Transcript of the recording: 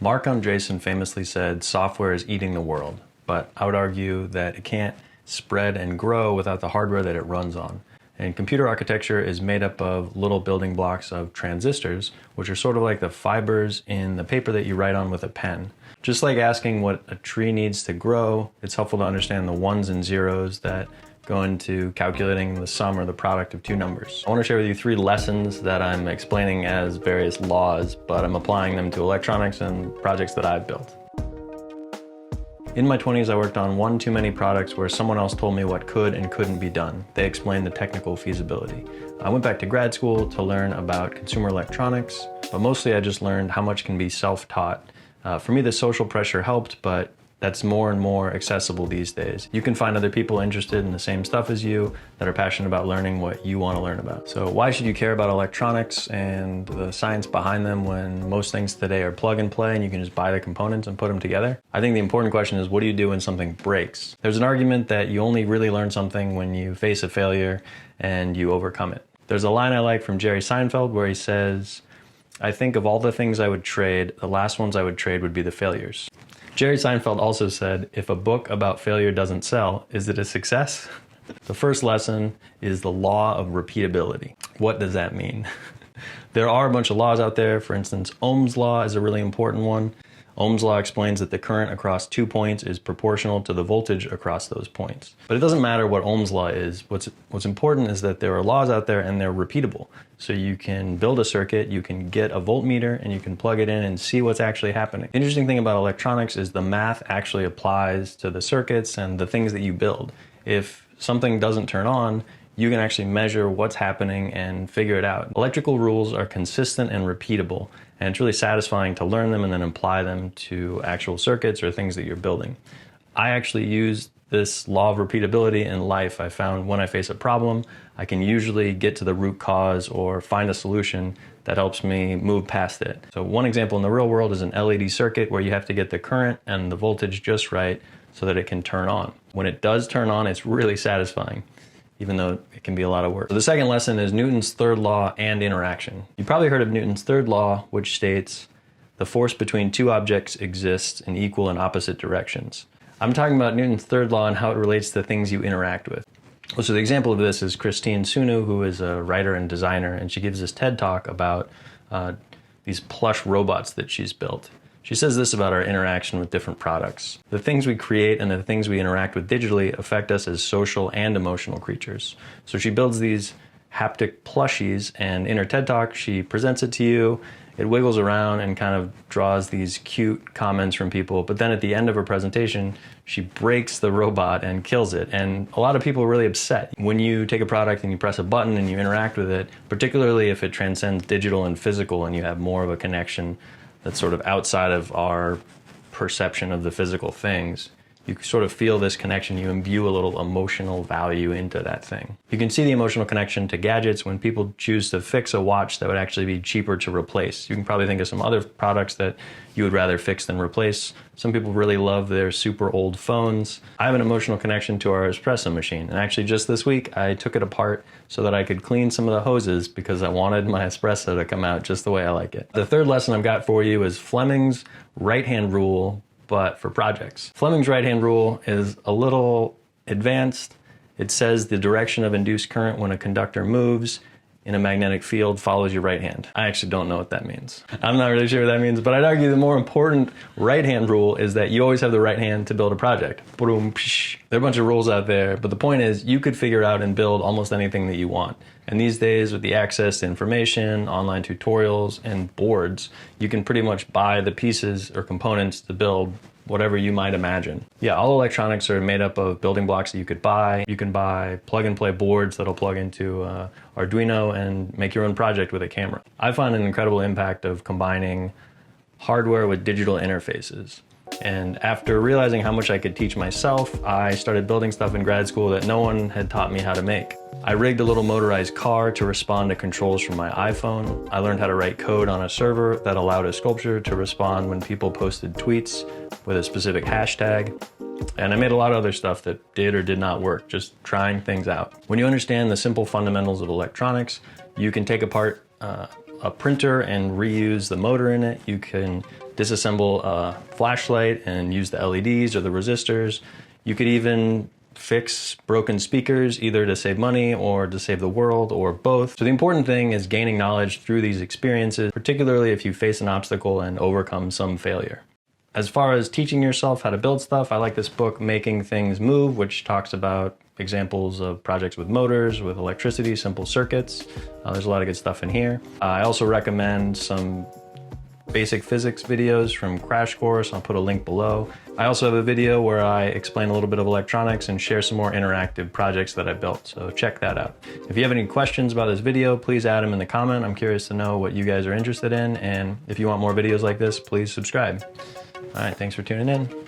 Mark Andreessen famously said, software is eating the world, but I would argue that it can't spread and grow without the hardware that it runs on. And computer architecture is made up of little building blocks of transistors, which are sort of like the fibers in the paper that you write on with a pen. Just like asking what a tree needs to grow, it's helpful to understand the ones and zeros that go into calculating the sum or the product of two numbers. I want to share with you 3 lessons that I'm explaining as various laws, but I'm applying them to electronics and projects that I've built. In my 20s, I worked on one too many products where someone else told me what could and couldn't be done. They explained the technical feasibility. I went back to grad school to learn about consumer electronics, but mostly I just learned how much can be self-taught. For me, the social pressure helped, but that's more and more accessible these days. You can find other people interested in the same stuff as you that are passionate about learning what you want to learn about. So why should you care about electronics and the science behind them when most things today are plug and play and you can just buy the components and put them together? I think the important question is, what do you do when something breaks? There's an argument that you only really learn something when you face a failure and you overcome it. There's a line I like from Jerry Seinfeld where he says, I think of all the things I would trade, the last ones I would trade would be the failures. Jerry Seinfeld also said, if a book about failure doesn't sell, is it a success? The first lesson is the law of repeatability. What does that mean? There are a bunch of laws out there. For instance, Ohm's law is a really important one. Ohm's law explains that the current across 2 points is proportional to the voltage across those points. But it doesn't matter what Ohm's law is. What's important is that there are laws out there and they're repeatable. So you can build a circuit, you can get a voltmeter, and you can plug it in and see what's actually happening. The interesting thing about electronics is the math actually applies to the circuits and the things that you build. If something doesn't turn on, you can actually measure what's happening and figure it out. Electrical rules are consistent and repeatable, and it's really satisfying to learn them and then apply them to actual circuits or things that you're building. I actually use this law of repeatability in life. I found when I face a problem, I can usually get to the root cause or find a solution that helps me move past it. So one example in the real world is an LED circuit where you have to get the current and the voltage just right so that it can turn on. When it does turn on, it's really satisfying, even though it can be a lot of work. So the second lesson is Newton's third law and interaction. You've probably heard of Newton's third law, which states the force between 2 objects exists in equal and opposite directions. I'm talking about Newton's third law and how it relates to things you interact with. So the example of this is Christine Sunu, who is a writer and designer, and she gives this TED Talk about these plush robots that she's built. She says this about our interaction with different products. The things we create and the things we interact with digitally affect us as social and emotional creatures. So she builds these haptic plushies, and in her TED Talk, she presents it to you. It wiggles around and kind of draws these cute comments from people. But then at the end of her presentation, she breaks the robot and kills it. And a lot of people are really upset. When you take a product and you press a button and you interact with it, particularly if it transcends digital and physical and you have more of a connection that's sort of outside of our perception of the physical things, you sort of feel this connection, you imbue a little emotional value into that thing. You can see the emotional connection to gadgets when people choose to fix a watch that would actually be cheaper to replace. You can probably think of some other products that you would rather fix than replace. Some people really love their super old phones. I have an emotional connection to our espresso machine. And actually just this week, I took it apart so that I could clean some of the hoses because I wanted my espresso to come out just the way I like it. The third lesson I've got for you is Fleming's right-hand rule, but for projects. Fleming's right-hand rule is a little advanced. It says the direction of induced current when a conductor moves in a magnetic field follows your right hand. I actually don't know what that means. I'm not really sure what that means, but I'd argue the more important right-hand rule is that you always have the right hand to build a project. There are a bunch of rules out there, but the point is you could figure out and build almost anything that you want. And these days, with the access to information, online tutorials, and boards, you can pretty much buy the pieces or components to build whatever you might imagine. Yeah, all electronics are made up of building blocks that you could buy. You can buy plug-and-play boards that'll plug into Arduino and make your own project with a camera. I find an incredible impact of combining hardware with digital interfaces. And after realizing how much I could teach myself, I started building stuff in grad school that no one had taught me how to make. I rigged a little motorized car to respond to controls from my iPhone. I learned how to write code on a server that allowed a sculpture to respond when people posted tweets with a specific hashtag. And I made a lot of other stuff that did or did not work, just trying things out. When you understand the simple fundamentals of electronics, you can take apart a printer and reuse the motor in it. You can disassemble a flashlight and use the LEDs or the resistors. You could even fix broken speakers, either to save money or to save the world, or both. So the important thing is gaining knowledge through these experiences, particularly if you face an obstacle and overcome some failure. As far as teaching yourself how to build stuff, I like this book, Making Things Move, which talks about examples of projects with motors, with electricity, simple circuits. There's a lot of good stuff in here. I also recommend some basic physics videos from Crash Course. I'll put a link below. I also have a video where I explain a little bit of electronics and share some more interactive projects that I built, so check that out. If you have any questions about this video, please add them in the comment. I'm curious to know what you guys are interested in, and if you want more videos like this, please subscribe. All right, thanks for tuning in.